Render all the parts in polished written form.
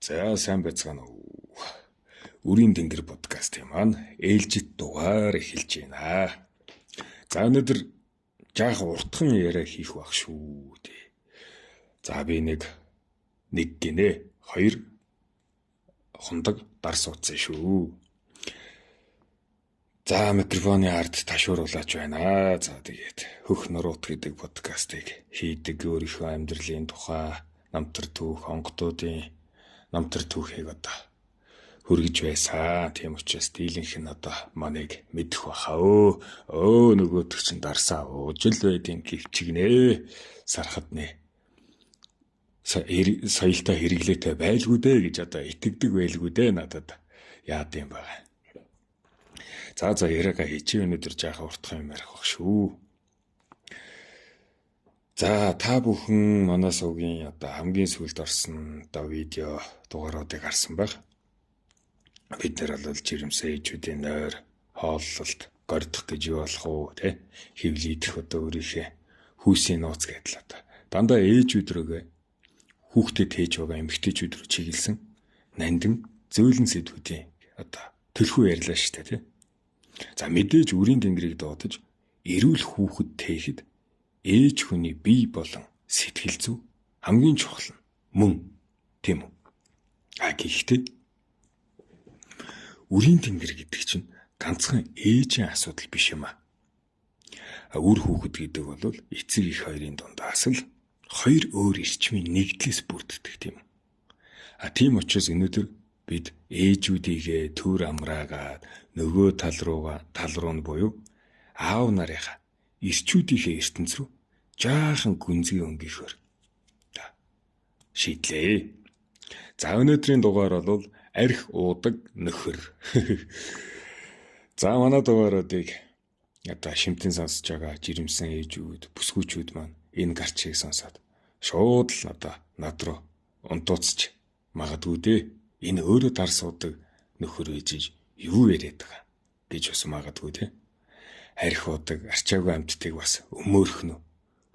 За сайн байцгаана уу. Үрийн тэнгэр подкастын маань ээлжит дугаар эхэлж байна. За өнөөдөр жаах уртхан яриа хийх баг шүү дээ. За би нэг гинэ 2 хундаг дар суудсан шүү. За микрофоны ард ташууруулаач байна. За тэгээд хөх нуруут гэдэг подкастыг хийдэг өөрийнхөө амьдралын тухай намтар түүх онгодуудын намтар түүхийг одоо хүргэж байсан. Тийм учраас дийлэнх нь одоо манайг мэдэх баха. Нөгөөдөг чинь дарсаа уужил байдгийн гівчгнэ. Сархад нэ. Соёлтой хэрэглээтэй байлгүй дээ гэж одоо итгэдэг байлгүй дээ надад яад юм байна. За яриага хийчих өнөөдөр жаахан уртхан юм ярих баг шүү. За та бүхэн манай сувгийн одоо хамгийн сүүлд орсон одоо видео дугааруудыг харсан байх. Бид нар бол жирэмсэн ээжүүдийн нойр, хооллолт, гордох гэж юу болох уу те? Хевлийдэх одоо өөрийнхөө хүүсийн нууц гэдэл одоо. Дандаа ээжүүд рүүгээ хүүхдэд хийж байгаа эмэгтэйчүүд рүү чиглэсэн нандин зөөлөн сэдвүүдийн одоо төлхөө ярьлаа шүү дээ те. За мэдээж үрийн тэнгэрийг доодож эрүүл хүүхэд тээхэд ээж хүний бие болон сэтгэл зүй хамгийн чухал нь мөн тийм үү? Гэхдээ үрийн тэнгэр гэдэг чинь ганцхан ээжийн асуудал биш юм аа. Үр хүүхэд гэдэг бол эцэг их хоёрын дундаас л хоёр өөр эрчмийн нэгдлээс бүрддэг тийм үү? Тийм учраас өнөөдөр бид ээжүүдийгээ төр амраагаад нөгөө тал руу нь буюу аав нарынхаа эрчүүдийнхээ ертөнц рүү жаахан гүнзгий өнгөөхөр шийдлээ. За өнөөдрийн дугаар бол арх уудаг нөхөр. За манай дугааруудыг одоо шимтэн сонсож байгаа жирэмсэн ээжүүд, бүсгүүчүүд маань энэ гарчийг сонсоод шууд л одоо над руу унтууцч магадгүй дээ. Энэ өөрөө дар суудаг нөхөр ээжиж юу яриад байгаа гэж бас магадгүй те. Арх уудаг арчаагүй амьтдыг бас өмөөрхнө.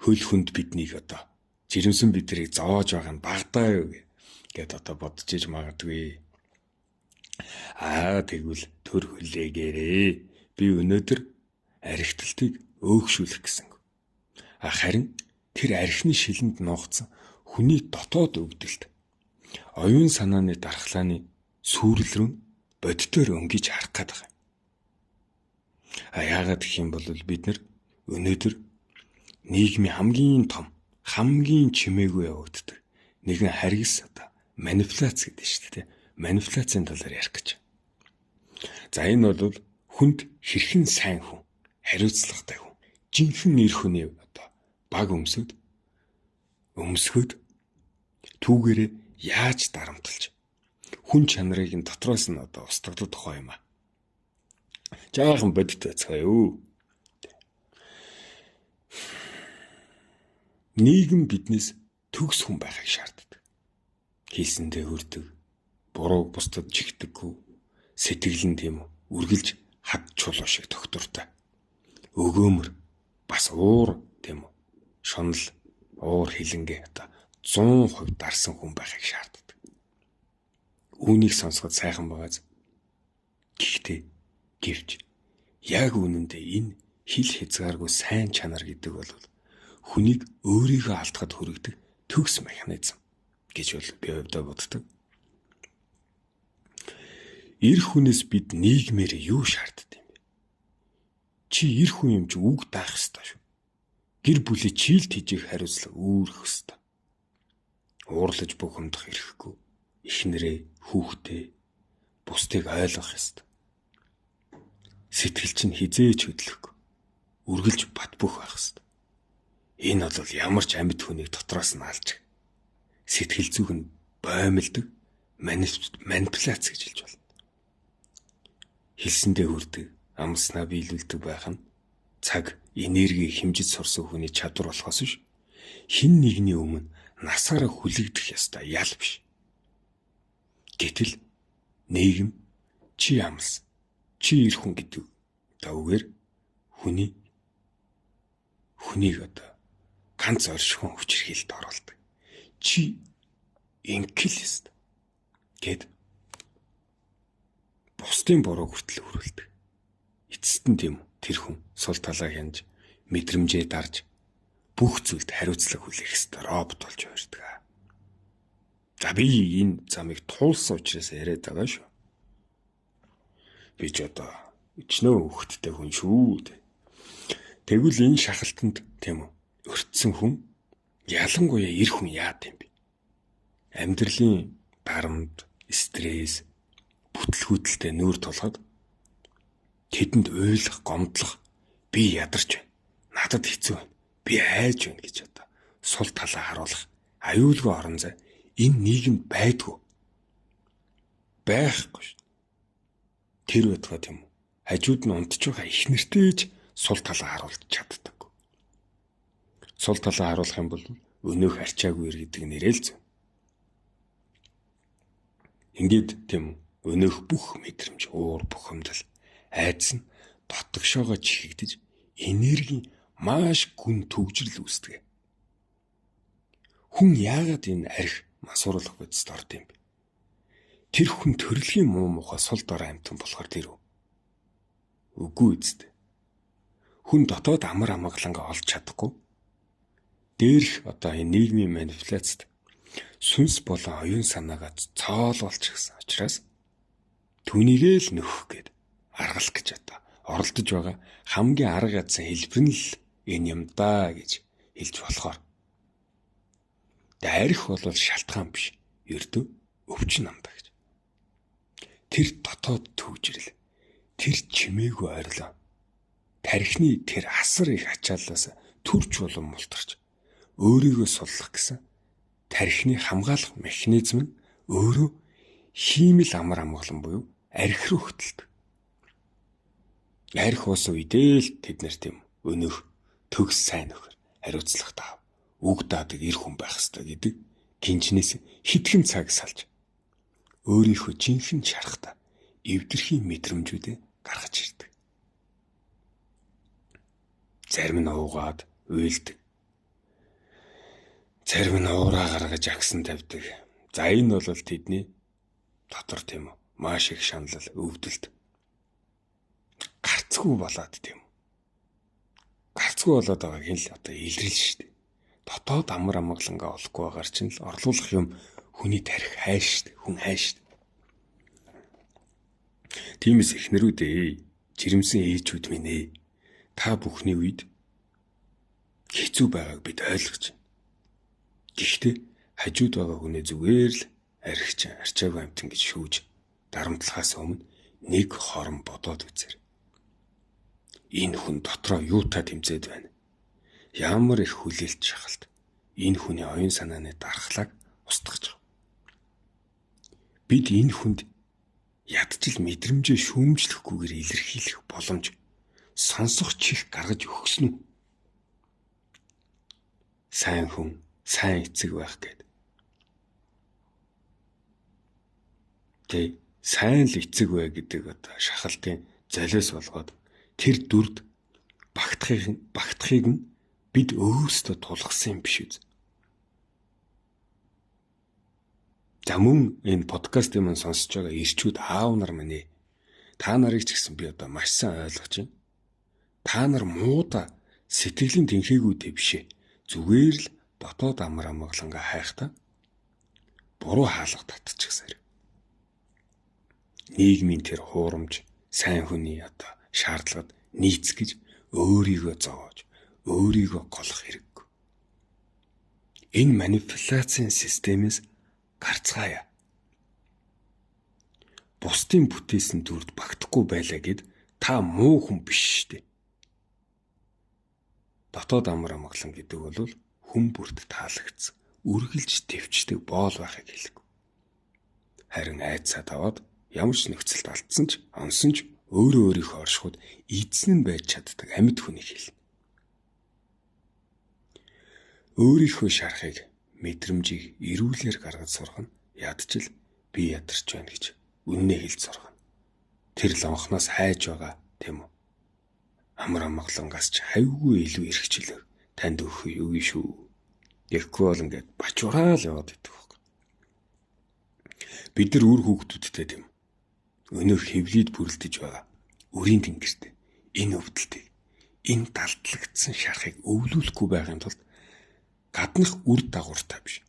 Хөл хүнд биднийг одоо жирэмсэн бидрийг зоож байгаа нь багдаа юу гэд одоо бодож иж магадгүй. Тэгвэл төр хүлээгээрээ. Би өнөөдөр архиталтыг өөгшүүлэх гэсэн. Харин тэр архины шилэнд нуугдсан хүний дотоод өвдөлт оюун санааны дархлааны сүрэл рүү боддоор өнгөж харах гээд байгаа. Яагаад гэх юм бол бид нар өнөөдөр нийгмийн хамгийн том, хамгийн чимээгүй явагддаг нэгэн харгас одоо манипуляц гэдэг шүү дээ. Манипуляцийн талаар ярих гэж. За энэ бол хүнд хэрхэн сайн хүн, хариуцлагатай хүн, жинхэнэ эр хүний одоо баг өмсгөд түүгээрээ яаж дарамтлж хүн чанарыг нь дотроос нь одоо устгадах тухай юм аа. Жаахан бодит байцгаа юу. Нийгэм биднээс төгс хүн байхыг шаарддаг. Хийсэндээ хүрдэг, буруу бусдад чигдэггүй, сэтгэл нь тийм үргэлж хад чулуу шиг тогтвортой. Өгөөмөр бас уур тийм үү? Шонол, уур хилэнгээ одоо 100% дарсан хүн байхыг шаарддаг. Үүнийг сонсоход сайхан байгааз. Гэвч яг үнэндээ энэ хил хязгааргүй сайн чанар гэдэг бол хүнийг өөрийгөө алдахад хүргэдэг төгс механизм гэж бол би хувьдаа боддог. Эр хүнээс бид нийгмээр юу шаарддаг юм бэ? Чи эр хүн юм чи үг даах ёстой шүү. Гэр бүлээ чийлт хийжих хариуцлага үүрэх ёстой. Уурлаж бухимдах эрхгүй. Эхнэрээ, хүүхдээ, бусдыг ойлгох ёстой. Сэтгэл чинь хизээч хөдлөхгүй. Үргэлж бат бөх байх ёстой. Энэ бол ямар ч амьд хүнийг дотроос нь алж сэтгэл зүг нь боомлдог манипуляц гэж хэлж байна. Хэлсэндээ хүрдэг, амснаа биелүүлдэг байх нь цаг, энерги хэмжиж сурсан хүний чадвар болохоос биш. Хэн нэгний өмнө насаараа хүлэгдэх ёстой ял биш. Гэтэл нийгэм чи амс, чи эр хүн гэдэг үгээр хүнийг одоо ганц оршихуун хүчирхийлэлд оруулдаг. Чи инкл ёстой. гэд бусдын буруу хүртэл өрүүлдэг. Эцэст нь тийм тэр хүн сул талаа хянаж, мэдрэмжээ дарж бүх зүйлд хариуцлага хүлээх ёстой робот болж хувирдаг. За би энэ замыг туулсан учраас яриад байгаа шүү. Би ч одоо өчнөө хөвгттэй хүн шүү. Тэгвэл энэ шахалтанд тийм үү өртсөн хүн ялангуяа эр хүн яад юм бэ? Амьдралын дарамт, стресс, бүтлгүүтэлтэй нүүр тулахад тэдэнд уйлах, гомдлох, би ядарч байна. Надад хэцүү байна. Би айж байна гэж одоо сул талаа харуулах аюулгүй орон зай энэ нийгэмд байдгүй. Байхгүй шүү. Тэр байтугай тийм үү? Хажууд нь унтж байгаа их нэртэйж сул талаа харуулж чаддаг. Сул талаа харуулах юм бол өнөөх арчаагүй ир гэдэг нэрэл зэн. Ингээд тийм өнөөх бүх мэдрэмж, уур бухимдал, айдас нь дотгошоогоо чихэгдэж энерги маш гүн төгжрөл үүсдэг. Хүн яагаад энэ арх масууруулах бодисд орд юм бэ? Тэр хүн төрөлхийн муу мухай сул дорой амьтан болохоор тэр үү? Үгүй үст. Хүн дотоод амар амгалангаа олж чадахгүй. Дээрх одоо энэ нийгмийн манипуляцид сүнс болон оюун санаагаа цоолуулж гисэн учраас түүнийгээ л нөхөх гээд аргалах гэж одоо оролдож байгаа хамгийн арга ядсан хэлбэр нь л энэ юм даа гэж хэлж болохоор. Арх бол шалтгаан биш. Ердөө өвчин намдаа гэж. Тэр дотоод төвжрэл, тэр чимээгүй ойрлоо. Тархины тэр асар их ачааллаас төрж болон мултарч өөрийгөө суллах гэсэн тархины хамгаалах механизм нь өөрөө хиймэл амар амгалан буюу арх руу хөтэлдэг. Арх ус үедээ л тэд нар тийм өнөөх төгс сайн нөхөр хариуцлага таав. Үг даадаг эр хүн байх ёстой гэдэг гинжнээс хитгэн цаг салж өөрийнхөө жинхэнэ шарахта эвдэрхийн мэдрэмжүүдээ гаргаж ирдэг. Зарим нь уугаад уйлдаг. Зарим нь уураа гаргаж агсан тавьдаг. За энэ бол тэдний дотор тийм үү маш их шаналл өвдөлт гарцгүй болоод тийм үү. Гарцгүй болоод байгааг нь л одоо илрэл шүү дээ. Дотоод амар амгалангаа олохгүй байгаар чинь л орлуулах юм хүний тарих хайш шүү дээ. Хүн хайш шүү дээ. Тиймээс эхнэрүүдээ, жирэмсэн ээжүүд минь ээ. Та бүхний үед хэцүү байгааг бид ойлгож байна. Гэхдээ хажууд байгаа хүнээ зүгээр л архич арчаагүй амтан гэж шүүж дарамтлахаас өмнө нэг хорон бодоод үзээр. Энэ хүн дотроо юутай тэмцээд байна? Ямар их хүлээлт шахалт энэ хүний оюун санааны дархлааг устгаж байгаа. Бид энэ хүнд ядчил мэдрэмжээ шүүмжлэхгүйгээр илэрхийлэх боломж сонсох чих гаргаж өгсөн үү? Сайн хүн, сайн эцэг байх гээд. Тэ сайн л эцэг бай гэдэг одоо шахалтын золиос болгоод тэр дүрд багтахыг нь бид өөрсдөө тулгсан юм биш үү? За мөн энэ подкастыг мань сонсож байгаа ирчүүд аав нар минь ээ. Та нарыг ч гэсэн би одоо маш сайн ойлгож байна. Та нар муудаа сэтгэлийн тэнхээгүй бишээ. Зүгээр л дотоод амар амгалангаа хайхтаа буруу хаалга татчихсаар. Нийгмийн тэр хуурамч сайн хүний одоо шаардлагад нийцгэж өөрийгөө зовоож өөрийгөө голох хэрэггүй. Энэ манипуляцийн системээс гарцгаая. Бусдын бүтээсэн дүрд багтахгүй байлаа гэд та муу хүн биш штэ. Дотоод амар амгалан гэдэг бол хүн бүрт таалагдсан, үргэлж төвчдөг боол байхыг хэлэв. Харин айцаад аваад ямар ч нөхцөлд алдсан ч, онсон ч өөрийнхөө оршихуд эзэн нь байж чаддаг амьд хүнийг хэлнэ. Өөрийнхөө шарахыг, мэдрэмжийг эрүүлэр гаргаж сурах нь ядчил би ядарч байна гэж үннээ хэлж сурах нь. Тэр лонхноос хайж байгаа тийм үү? Амар амгалангаас ч хавьгүй илүү эрхчлөө танд өгөх юу шүү. Тэгэхгүй бол ингээд бачуураа л яваад идэх хөөх. Бид нар үр хүүхдүүдтэй тийм өнөө хэвлийд бүрлдэж байгаа үрийн тэнгэрт энэ өвдөлтийг, энэ далдлагдсан шарахыг өвлүүлэхгүй байхын тулд гаднах үр дагавартай биш.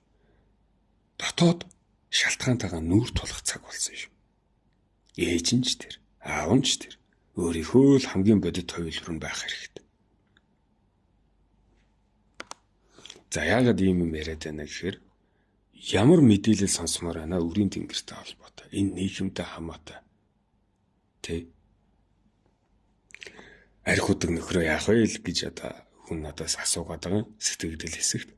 Дотоод шалтгаантайгаа нүүр тулах цаг болсон шүү. Ээж нь ч тэр, аав нь ч тэр өөрийнхөө л хамгийн бодит хувилбар нь байх хэрэгтэй. За яагаад ийм юм яриад байна гэхээр ямар мэдээлэл сонсомоор байна үрийн тэнгэртэй холбоотой. Энэ нийгэмтэй хамаатай. Тэ арх удаг нөхрөө яах вэ гэж одоо хүн надаас асуугаад байгаа сэтгэгдэл хэсэгт.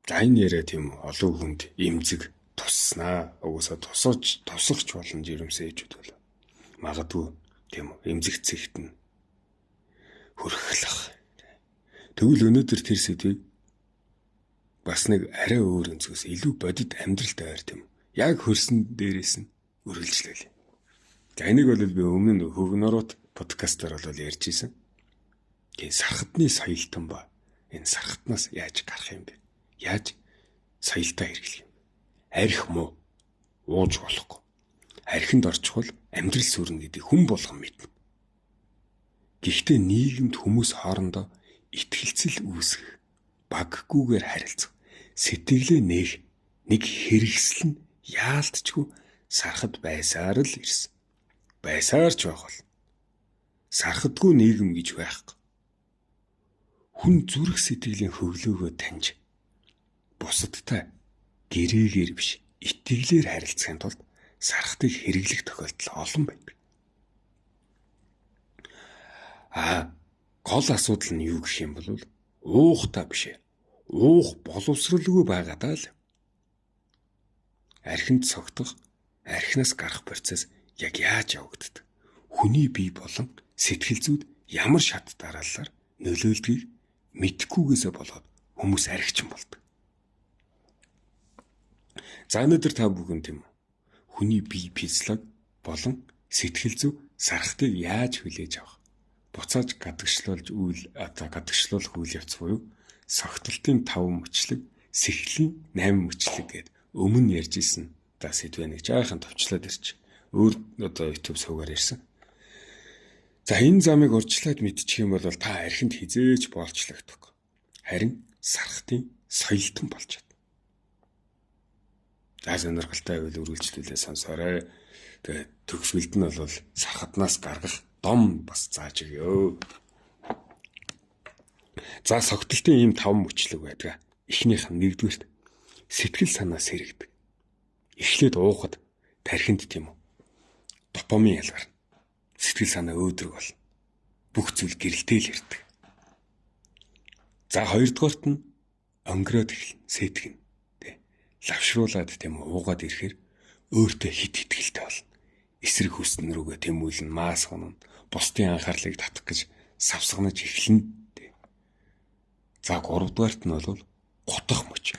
За энэ яриа тийм олон хүнд эмзэг туснаа. Угсаа тусахч боломж ирэмсэн ээжүүд бол магадгүй тийм эмзэг цэгт нь хөрхлөх. Тэгвэл өнөөдөр тэр сэдвийг бас нэг арай өөр өнцгөөс илүү бодит амьдралд ойр тийм яг хөрсөн дээрээс нь үргэлжлүүлээ. За энийг бол би өмнө нь хөвгнөрөт подкастаар бол ярьж исэн. Тэгээ сархатны соёлтон ба энэ сархатнаас яаж гарах юм бэ? Яаж соёлтоо хэрэглэх юм? Арх муу ууж болохгүй. Архинд орчихвол амьдрал сүрнэ гэдэг хүн болгон мэднэ. Гэхдээ нийгэмд хүмүүс хоорондоо итгэлцэл үүсгэх, баггүйгээр харилцах, сэтгэлээ нэг хэрэгсэл нь яалтчгүй сархад байсаар л ирсэн. Байсаар ч байх бол сархадгүй нийгэм гэж байхгүй. Хүн зүрх сэтгэлийн хөглөөгөө таньж бусадтай гэрээгээр биш итгэлээр харилцахын тулд сархтыг хэрэглэх тохиолдол олон байдаг. Гол асуудал нь юу гэх юм бол уухтаа биш ээ. Уух боловсралгүй байгаадаа л. Архинд цогтох, архинаас гарах процесс яг яаж явагддаг? Хүний бие болон сэтгэл зүйд ямар шат дараалалаар нөлөөлдгийг мэдхгүйгээсээ болоод хүмүүс архичин болдог. За өнөөдөр та бүхэн тийм хүний бие физиологи болон сэтгэл зүй сархтыг яаж хүлээж авах? Буцааж гадагшлуулах үйл явц буюу согтолтын 5 мөчлөг, сэхлийн 8 мөчлөг гэд өмнө ярьж исэн та сэдвээ нэг жаахан товчлоод ирчих. Өөр одоо YouTube суугаар ирсэн. За энэ замыг урьдчилаад мэдчих юм бол та архинд хизээж боолчлогдохгүй. Харин сархтын соёлтон болж чадна. За сонирхолтой байвал үргэлжлүүлээ сонсоорой. Тэгээ төгсгөлд нь бол сархатнаас гаргах дом бас зааж өгөө. За согтолтын ийм 5 мөчлөг байдаг. Эхнийх нь нэгдүгürt сэтгэл санаас сэрэгдэг. Эхлээд уухад тархинд тийм үү. Допамин ялгарна. Сэтгэл санаа өөдрөг болно. Бүх зүйл гэрэлтэйл ирдэг. За хоёрдугаарт нь онгироод эхэлнэ, сэтгэн. Тэ. Лавшруулад тийм үү уугаад ирэхээр өөртөө хит итгэлтэй болно. Эсрэг хүснэ рүүгээ тэмүүлэн маас хонно. Бусдын анхаарлыг татах гэж савсганаж эхэлнэ. За 3 дугаарт нь бол гутах мөч.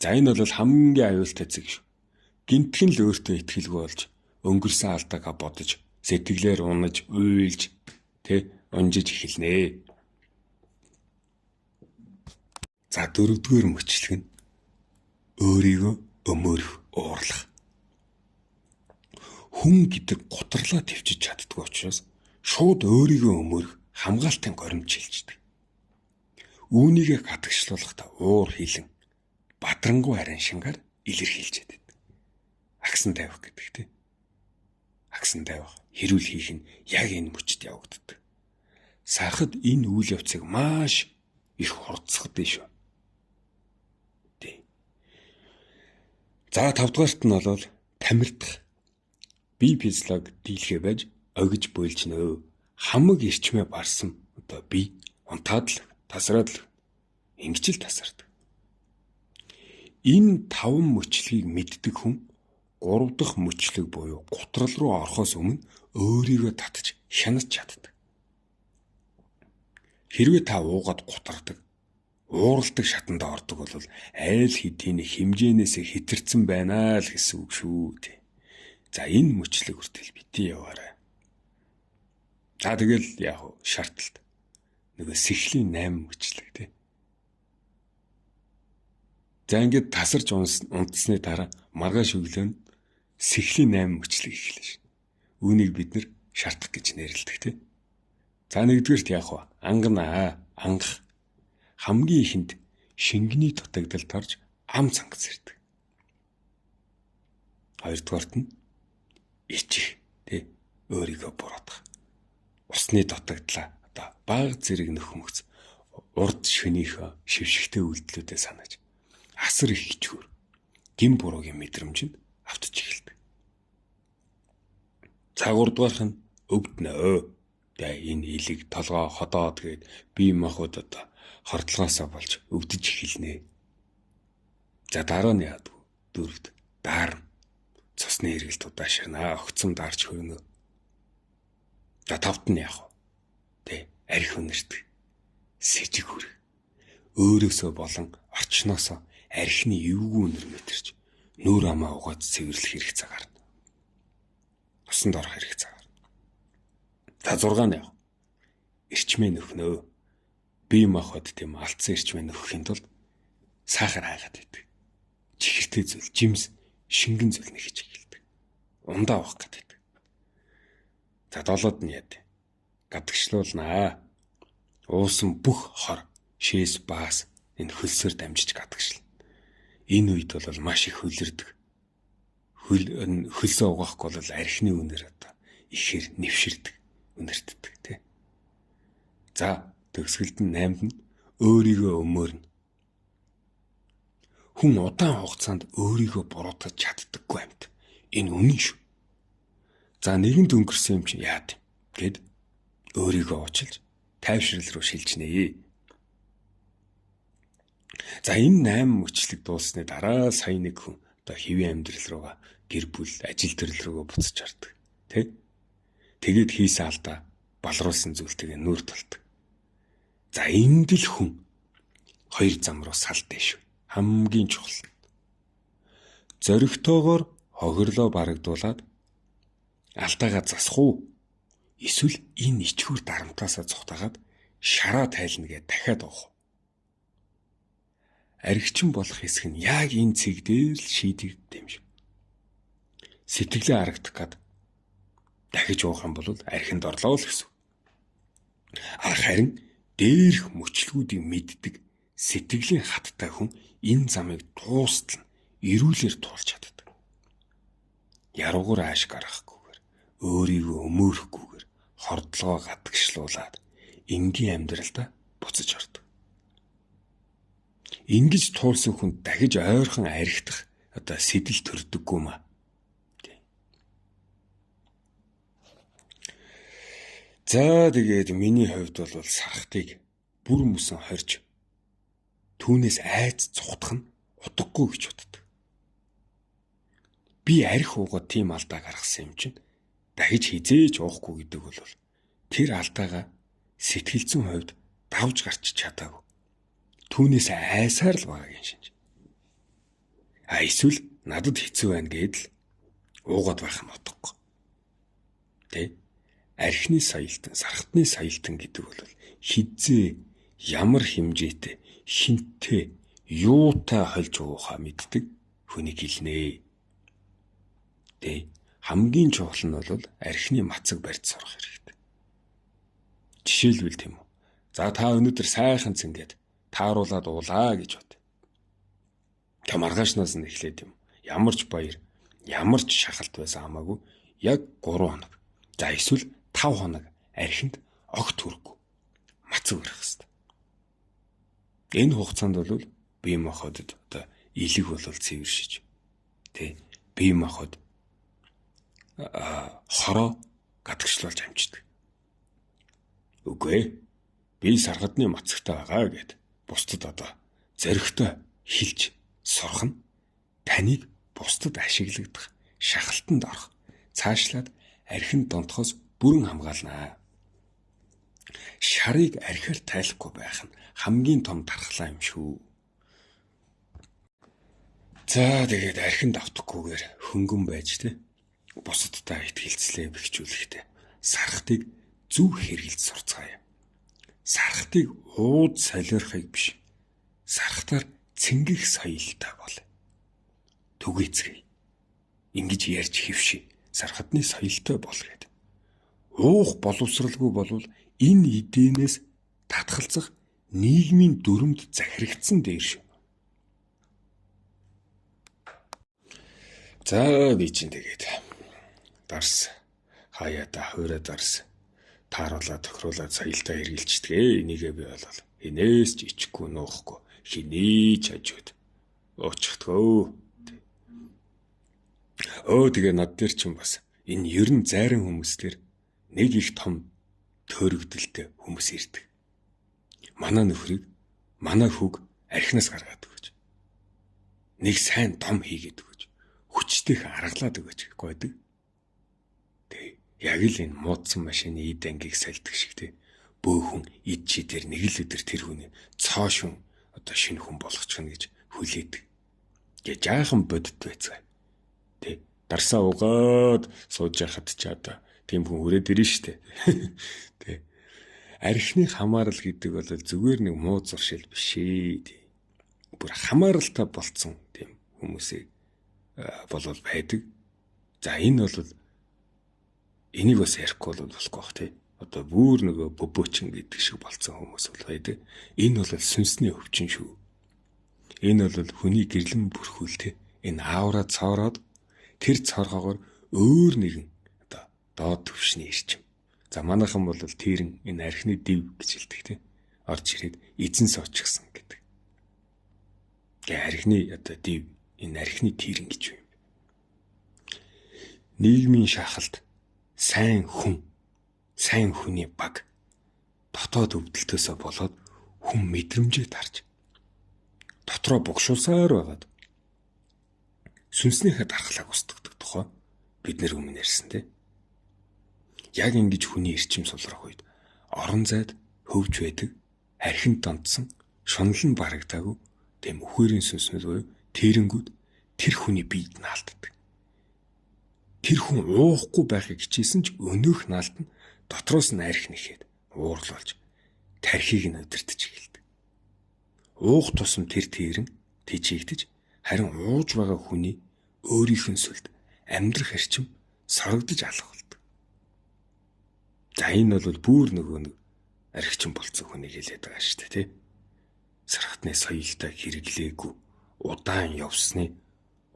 За энэ бол хамгийн аюултай зэг шүү. Гинтхэн л өөртөө итгэлгүй болж өнгөрсөн алдаагаа бодож сэтгэлээр унаж уйлж унжиж эхэлнэ. За 4 дугаар мөчлөг нь өөрийгөө өмөрөх, уурлах. Хүн гэдэг гутралаа төвчж чаддгүй учраас шууд өөрийгөө өмөрөх хамгаалтын горимж шилждэг. Үүнийгээ гадагшлуулахдаа уур хилэн бадрангуй харин шингаар илэрхийлж яадаг. Агсан тавих гэдэг тийм. Агсан тавих, хэрүүл хийх нь яг энэ мөчд явагддаг. Сархад энэ үйл явцыг маш их хурцсахдаг шүү. Тийм. За 5 дугаарт нь бол тамирдах. Бие физиологи дийлхэ байж огж буйлжнөө. Хамаг эрчмээ барсан одоо бие унтаад л тасраад л ингэж л тасардаг. Энэ 5 мөчлөгийг мэддэг хүн 3 дахь мөчлөг буюу гутрал руу орохоос өмнө өөрийгөө татж хянаж чаддаг. Хэрвээ та уугаад гутардаг, ууралдаг шатанд ордог бол айл хэдийн хэмжээнээс хэтэрсэн байна л гэсэн үг шүү. За энэ мөчлөг хүртэл битгий яваарай. За тэгэл яг шаардлагатай. Нөгөө сэхлийн 8 мөчлөг тий. За ингээд тасарч унтсны дараа маргааш өглөө нь сэхлийн 8 мөчлөг эхэлнэ шин. Үүнийг бид нэр шартах гэж нэрлэдэг тий. За нэгдүгээрт яах вэ? Ангах. Хамгийн ихэнд шингэний дутагдал тарж ам цангас ирдэг. Хоёрдугаарт нь ичих тий. Өөрийгөө буруутгах. Усны дутагдлаа одоо баг зэрэг нөхмөгц урд шөнийхөө шившигтэй үйлдэлүүдээ санаж асар их хичгүүр гин буруугийн мэдрэмж нь автж эхэлдэг. За гуравдугаарх нь өвднөө. Энэ илэг толгоо ходоод гээд бие махбод одоо хордлогоосоо болж өвдөж эхэлнэ. За дараа нь яадаг вэ? Дөрөвд даарна. Цусны эргэлт удаашрна. Огцом даарч хөрнө. За тавд нь яах вэ? Тэ арх үнэрдэг. Сэжиг хүрэх. Өөрөөсөө болон орчноосоо архины эвгүй үнэр мэтэрч нүүр амаа угааж цэвэрлэх хэрэг цагаарна. Усанд орох хэрэг цагаарна. За 6 нь яах вэ? Эрчмээ нөхнөө. Бие махбод тийм алдсан эрчмээ нөхөхийн тулд сахар хайгаад байдаг. Чихэртэй зүйл, жимс, шингэн зүйл нэгж эхэлдэг. Ундаа авах гэдэг. За 7-д нь яа вэ? Гадагшлуулнаа. Уусан бүх хор, шээс, баас энэ хөлсөөр дамжиж гадагшлна. Энэ үед бол маш их хөлөрдөг. Хөлсөө угаахгүй бол архины үнэр одоо ихээр нэвширдэг, үнэртдэг тий. За төгсгөлд нь 8-д нь өөрийгөө өмөөрнө. Хүн удаан хугацаанд өөрийгөө буруутгаж чаддаггүй амьд. Энэ үнэн шүү. За нэгэнт өнгөрсөн юм чи яа гэд өөрийгөө уучлж тайвшрал руу шилжнэ. За энэ 8 мөчлөг дууссаны дараа сая нэг хүн одоо хэвийн амьдрал руугаа гэр бүл, ажил төрөл рүүгээ буцаж ордог. Тэ? Тэгээд хийсэн алдаа балруулсан зүйлтэйгээ нүүр тулдаг. За энд л хүн хоёр зам руу салдаа шүү. Хамгийн чухал. Зоригтойгоор хохирлоо барагдуулаад алдаагаа засах уу? Эсвэл энэ ичхүр дарамтаасаа цухтагаад шараа тайлна гэж дахиад авах. Аригчин болох хэсэг нь яг энэ цэг дээр л шийдэгддэг юм шиг. Сэтгэлээ харагдах гад дахиж уух юм бол архинд орлоо л гэсэн. Харин дээрх мөчлгүүдийг мэддэг сэтгэлийн хаттай хүн энэ замыг дуустал эрүүлэр туулж чаддаг. Яруугаар ааш гаргахгүйгээр, өөрийгөө өмөөрөхгүйгээр хордлогоо гадагшлуулаад энгийн амьдралдаа буцаж ордог. Ингэж туулсан хүн дахиж ойрхон архитах одоо сэтэл төрдөггүй маа. За тэгээд миний хувьд бол сархтыг бүр мөсөн хорж түүнээс айц цухтах нь утгагүй гэж боддог. Би арх уугаад тийм алдаа гаргасан юм чинь дахиж хизээж уухгүй гэдэг бол тэр алдаагаа сэтгэлзэн хувьд давж гарч чадаагүй. Түүнээс айсаар л байгаагийн шинж. Эсвэл надад хэцүү байна гэдэл уугаад байх нь утгагүй. Тэ? Архины соёлтон, сархтны соёлтон гэдэг бол хизээ ямар хэмжээтэй, хинтээ, юутай хольж уухаа мэддэг хүнийг хэлнэ. Тэ? Хамгийн чухал нь бол архины мацаг барьж сурах хэрэгтэй. Жишээлбэл тийм үү. За та өнөөдөр сайхан цэнгээд тааруулаад уулаа гэж бод. Та маргаашнаас нь эхлээд юм. Ямар ч баяр, ямар ч шахалт байсан хамаагүй яг 3 хоног. За эсвэл 5 хоног архинд огт хүрхгүй мацаг барих хэрэгтэй. Энэ хугацаанд бол бие махбодод одоо илэг болол цэвэршиж тэ бие махбод хороо гадагшлуулж амждаг. Үгүй би сархадны мацагтай байгаа гэд бусдад одоо зоригтой хэлж сурах нь таныг бусдад ашиглагдах, шахалтанд орох, цаашлаад архинд донтохоос бүрэн хамгаалнаа. Шарыг архиар тайлахгүй байх нь хамгийн том дархлаа юм шүү. За тэгээд архинд автахгүйгээр хөнгөн байж тэ бусадтай итгэлцлээ бэхжүүлэхдээ сархтыг зөв хэрэгэлж сурцгаая. Сархтыг ууд солиорхыг биш. Сархтаар цэнгэх соёлтой бол. Түгээцгээе. Ингэж ярьж хөвши. Сархадны соёлтой бол гэдэг. Уух боловсралгүй болвол энэ эдээнээс татгалзах нийгмийн дүрмд захирагдсан дээр шүү. За би чинь тэгээд дарс хаяада хуурай дарс тааруулаад тохируулаад соёлтой хэргэлждэг. Энийгээ би болол энээс ч ичхгүй нуухгүй хинээч хажууд уучихдгөө. Тэгээ над дээр ч юм бас энэ ерөн зайран хүмүүстэр нэг их том төөрөгдөлтэй хүмүүс ирдэг. Манай нөхрийг манай хүүг архинаас гаргаад өгөөч. Нэг сайн том хийгээд өгөөч. Хүчтэйх аргалаад өгөөч гойдаг. Тэг. Яг л энэ муудсан машины эд ангийг сальдаг шиг те. Бөөхөн эд чидэр нэг л өдөр тэр хүний цоошин одоо шинэ хүн болгочихно гэж хүлээдэг. Гэ жаахан бодит байцгаа. Тэг. Дарсаа угаад сууж яхад ч одоо тийм хүн хүрээд ирнэ штэ. Тэг. Архины хамаарал гэдэг бол зүгээр нэг муу зуршил биш ээ. Бүр хамааралтай болцсон тийм хүмүүсийг болол байдаг. За энэ бол энийг бас ярихгүй болохгүй бах тий. Одоо бүр нөгөө бөбөөчин гэдэг шиг болцсон хүмүүс бол байдаг. Энэ бол сүнсний өвчин шүү. Энэ бол хүний гэрлэн бүрхүүл тий. Энэ аавра цоороод тэр цоргоогоор өөр нэгэн одоо доод төвшний ирчим. За манайхан бол тэрэн энэ архины див гэж хэлдэг тий. Орж ирээд эзэн суучихсан гэдэг. Гэ архины одоо див энэ архины тэрэн гэж юм. Нийгмийн шахалт сайн хүн, сайн хүний баг дотоод өвдөлтөөсөө болоод хүн мэдрэмжээ тарж дотроо богшуулсаар байгаад сүнснийхээ дархлааг устгадаг тухай бид нэр өмнө ярьсан тий. Яг ингэж хүний эрчим сулрах үед орон зайд хөвж байдаг, архинд донтсон, шунал нь барагдаагүй тэм өхөөрийн сүнснүүд буюу тэрэнгүүд тэр хүний биед наалддаг. Тэр хүн уухгүй байхыг хичээсэн ч өнөөх наалд нь дотроос нь арх нэхэд уурлуулж тархийг нь өдөртөж эхэлдэг. Уух тусам тэр тэрэн тэжээгдэж харин ууж байгаа хүний өөрийнх нь сүлд амьдрах эрчим сорогдож алах болдог. За энэ бол бүр нөгөө нэг архичин болцсон хүнийг хэлээд байгаа шүү дээ тий. Сархатны соёлтой хэрэглээгүй удаан явсны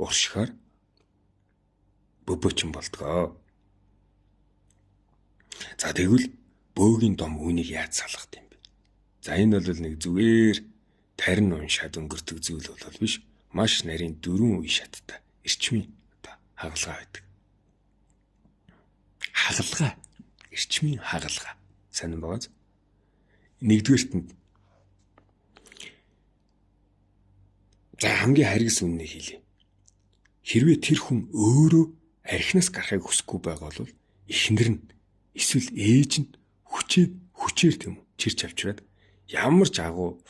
уршихаар бөбөөчин болдгоо. За тэгвэл бөөгийн дом үнийг яаж салгах юм бэ? За энэ бол нэг зүгээр тарин уншаад өнгөрдөг зүйл бол биш. Маш нарийн дөрвөн үе шаттай эрчмийн хагалгаа байдаг. Хагалгаа, эрчмийн хагалгаа. Сайн байгааз. Нэгдүгээрт нь за хамгийн харгас үннийг хэлье. Хэрвээ тэр хүн өөрөө архинаас гарахыг хүсэхгүй байгаа бол эхнэр нь эсвэл ээж нь хүчээр тийм үү чирч авчираад ямар ч агуу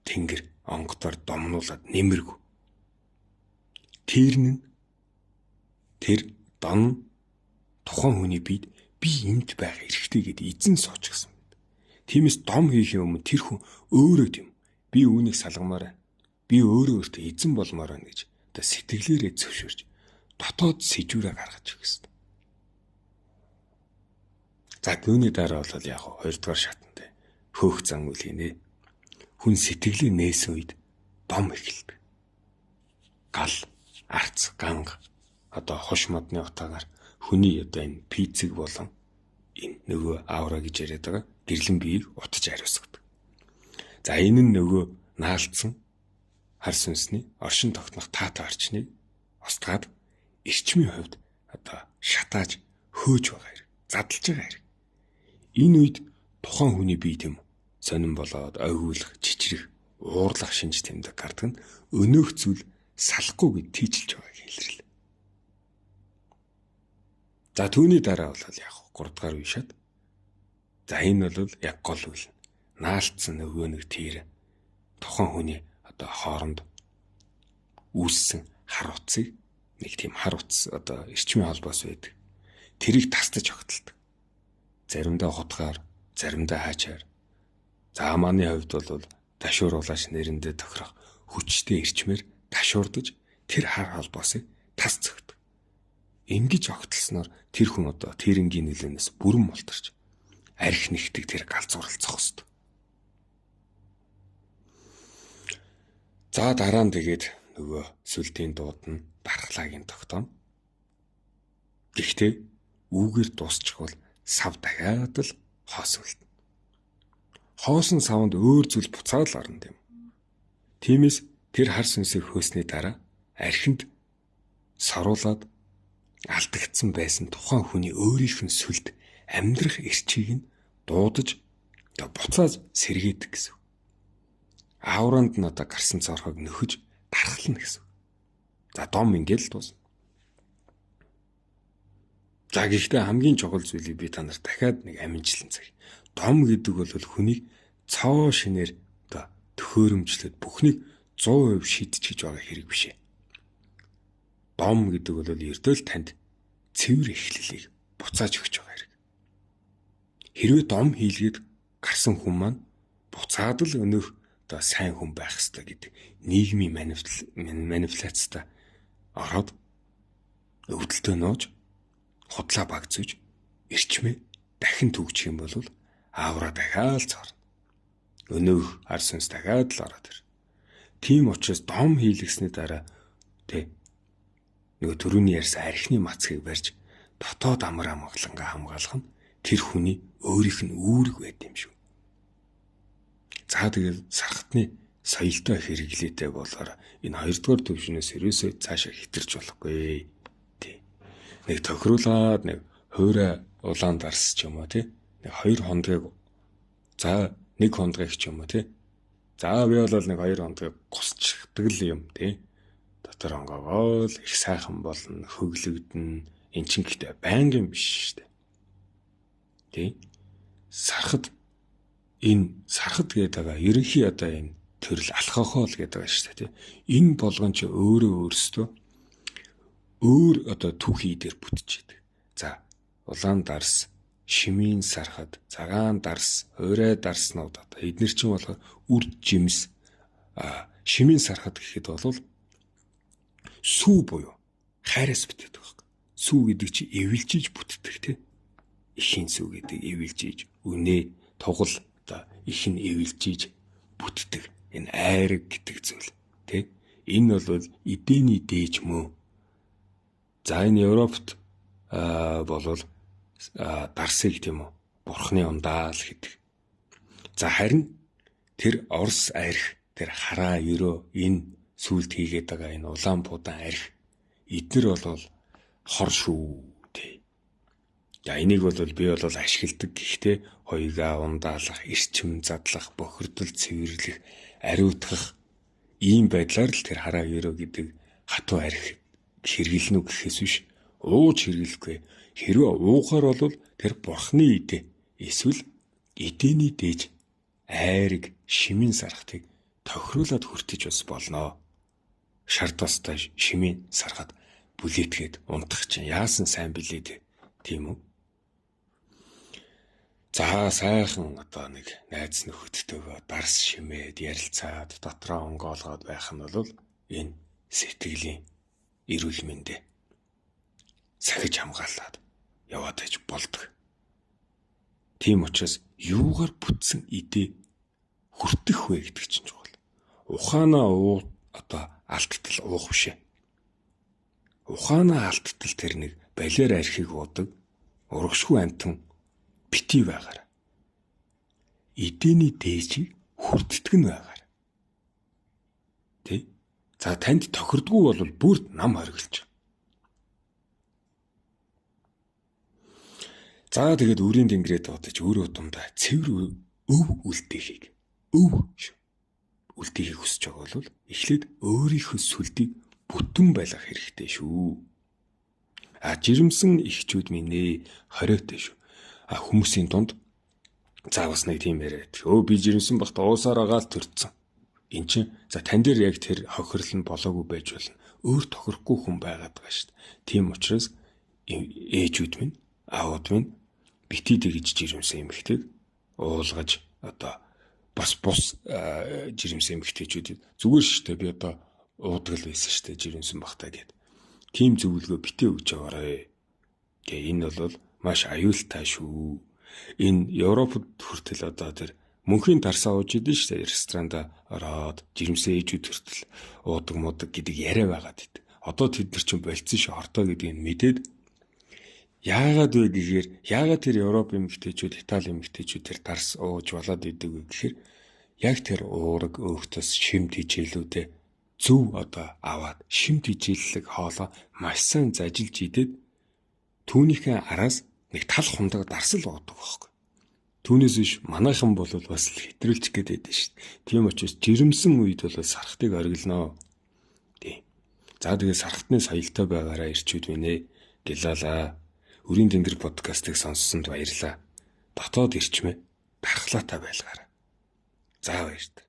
тэнгэр онгодоор домнуулаад нэмэргүй. Тэр дон тухайн хүний биед би энд байх эрхтэй гэд эзэн суучихсан байна. Тиймээс дом хийхин өмнө тэр хүн өөрөө тийм би үүнийг салгамаар байна. Би өөрөө өөртөө эзэн болмоор байна гэж одоо сэтгэлээрээ зөвшөөрч дотоод сэжүүрээ гаргаж өгөх ёстой. За түүний дараа бол яг хоёрдугаар шатанд хөөх зан үйл хийнэ. Хүн сэтгэлээ нээсэн үед дом эхэлдэг. Гал, арц, ганга одоо хош модны утаагаар хүний одоо энэ пицэг болон энэ нөгөө аура гэж яриад байгаа гэрлэн биеийг утж ариусгадаг. За энэ нь нөгөө наалдсан хар сүнсний оршин тогтнох таатай орчныг устгаад эрчмийн хувьд одоо шатааж хөөж байгаа хэрэг, задлж байгаа хэрэг. Энэ үед тухайн хүний бие тийм сонирн болоод ойгуулах, чичрэх, уурлах шинж тэмдэг гардаг нь өнөөх зүйл салахгүй гэд тийчилж байгааг илэрлээ. За түүний дараа бол яг 3 дугаар үе шат. За энэ бол яг гол үйл. Наалтсан нөгөө нэг тэр тухайн хүний одоо хооронд үүссэн хар утсыг нэг тийм хар утас одоо эрчмийн холбоос байдаг. Тэрийг тастаж огтолдог. Заримдаа хутгаар, заримдаа хаачаар. За манай хувьд бол ташууруулаач нэрэндээ тохирох хүчтэй эрчмээр ташуурдаж тэр хар холбоосыг тас зөгдөг. Ингэж огтлсноор тэр хүн одоо тэр энгийн нөлөөнөөс бүрэн мултарч арх нэгтэг тэр галзуурал зогсдог. За дараа нь тэгээд нөгөө сүлтийн дууд нь дархлаагийн тогтооно. Гэхдээ үүгээр дуусчих бол сав дахиад л хоосон үлдэнэ. Хоосон савнд өөр зүйл буцаад л орно юм. Тиймээс тэр хар сүнсийг хөөсний дараа архинд саруулаад алдагдсан байсан тухайн хүний өөрийнх нь сүлд амьдрах эрчийг нь дуудаж буцаад сэргээдэг гэсэн. Ауранд нь одоо гарсан цорхойг нөхөж дархлана гэсэн. За дом ингээл дуусна. За гэхдээ хамгийн чухал зүйлийг би та нарт дахиад нэг аминчлан цаг. Дом гэдэг бол хүнийг цоо шинээр одоо төхөөрөмжлөд бүхнийг 100% шийдчихэж байгаа хэрэг биш ээ. Дом гэдэг бол ердөө л танд цэвэр эхлэлийг буцааж өгч байгаа хэрэг. Хэрвээ дом хийлгээд гарсан хүн маань буцаад л өнөөх одоо сайн хүн байх ёстой гэдэг нийгмийн манипуляцтай ороод өвдөлтөө нууж худлаа багцж эрчмээ дахин түгжих юм бол аавра дахиад цорно. Өнөөх ар сүнс дахиад л ороод ир. Тийм учраас дом хийлгэсний дараа нөгөө түрүүний ярьсан архины мацгийг барьж дотоод амар амгалангаа хамгаалах нь тэр хүний өөрийнх нь үүрэг байд юм шүү. За тэгэл сархатны соёлтой хэрэглээтэй болоор энэ хоёрдугаар төвшнөөс ерөөсөө цаашаа хитэрч болохгүй. Нэг тохируулаад нэг хуурай улаан дарс ч юм уу нэг хоёр хондгийг за нэг хондгийг ч юм уу за би бол нэг хоёр хондгийг гусчдаг л юм дотор онгоогоол их сайхан болно хөглөгдөн эн чин гэхдээ байнгын биш шүү дээ. Сархад гэдэг ерөнхий одоо энэ төрөл алкогол гэдэг байгаа шүү дээ. Энэ болгон ч өөрөөсөө өөр одоо түүхий дээр бүтчихэдэг. За улаан дарс, шимийн сархад, цагаан дарс, хуурай дарснууд одоо эдгээр чинь болохоор үр жимс шимийн сархад гэхэд бол сүү буюу хайраас бүтээдэг байхгүй. Сүү гэдэг чинь эвэлжиж бүтдэг Ихийн сүү гэдэг эвэлжиж үнэ тугал одоо их нь эвэлжиж бүтдэг. Энэ айраг гэдэг зүйл Энэ бол эдээний дээж мөө. За энэ Европт болвол дарсыг тийм үү бурхны ундаа л гэдэг. За харин тэр Орос арх, тэр хараа ерөө энэ сүлд хийгээд байгаа энэ улаан будаан арх эднэр бол хор шүү тий. За энийг бол би бол ашигладаг. Гэхдээ хоёгаа ундаалах, эрчим задлах, бохирдол цэвэрлэх, ариутгах ийм байдлаар л тэр хараа ерөө гэдэг хатуу арх хэрэглэнэ гэхээс биш ууж хэрэглэхгүй. Хэрвээ уухаар бол тэр бурхны идэ эсвэл эдэний дээж айраг шимийн сархтыг тохируулаад хүртэж бас болно. Шарт бастай шимийн сархад бүлэтгээд унтах чинь яасан сайн билээ тийм үү? За сайхан одоо нэг найз нөхөдтэйгөө дарс шимээд ярилцаад дотроо онгоолгоод байх нь бол энэ сэтгэлийн эрүүл мэндэ сахиж хамгаалаад яваад байж болдог. Тийм учраас юугаар бүтсэн идэ хүртэх вэ гэдэг чинь чухал. Ухаанаа одоо алдтал уух бишээ. Ухаанаа алдтал тэр нэг балиар архийг уудаг урагшгүй амтан бити байгаарай. Эдэний дээжийг хүртдэг нь байгаарай. Тэ? За танд тохирдгүй бол бүрд нам хориглож. За тэгээд өрийн дэнгэрээ дуудаж өөрөө тумдаа цэвэр өв үлдэхийг үлдэхийг хүсэж байгаа бол эхлээд өөрийнхөө сүлдийг бүтэн байлгах хэрэгтэй шүү. Жирэмсэн эхчүүд минь ээ хориотой шүү. Хүмүүсийн дунд заавас нэг тийм яриад. Би жирэмсэн бахта уусаар агаал төрцөн. Эн чинь за тань дээр яг тэр хохирол нь болоогүй байж болно. Өөр тохирохгүй хүн байгаад байгаа шүү дээ. Тийм учраас ээжүүд минь, аауд минь бити дэгж жирэмсэн эмэгтэйг уулгаж одоо бас бус жирэмсэн эмэгтэйчүүд зүгээр шүү дээ. Би одоо уудаг л байсан шүү дээ жирэмсэн бахтаа гэд. Тим зөвлөгөө битээ өгч яваарэ. Гэ энэ бол маш аюултай шүү. Энэ Европод хүртэл одоо тэр мөнхийн тарсаа ууж идэв шүү дээ. Ресторанда ороод жирэмсэн ээжүүд хүртэл уудаг муудаг гэдэг яриа байгаад идэв. Одоо тэд нар чинь болцсон шүү хортой гэдгийг мэдээд яагаад вэ гэхээр яагаад тэр Европ эмэгтэйчүүд, Итали эмэгтэйчүүд тэр тарс ууж болоод идэг вэ гэхээр яг тэр уураг өөхтөс шимт хичээлүүдээ зөв одоо аваад шимт хичээллэг хоолоо маш сайн зажилж идээд түүнийхээ араас нэг тал хундаг дарсал уудаг байхгүй. Түүнээс биш манайхан бол бас хэтрүүлчих гээд байдсан шүү дээ. Тийм учраас жирэмсэн үед бол сархтыг оргилноо. Тийм. За тэгээ сархтны соёлтой байгаараа ирчүүд винэ. Гэлалаа. Өрийн тэнгэр подкастыг сонссонд баярлалаа. Дотоод ирчмээ дархлаатай байлгаарай. За баярлалаа.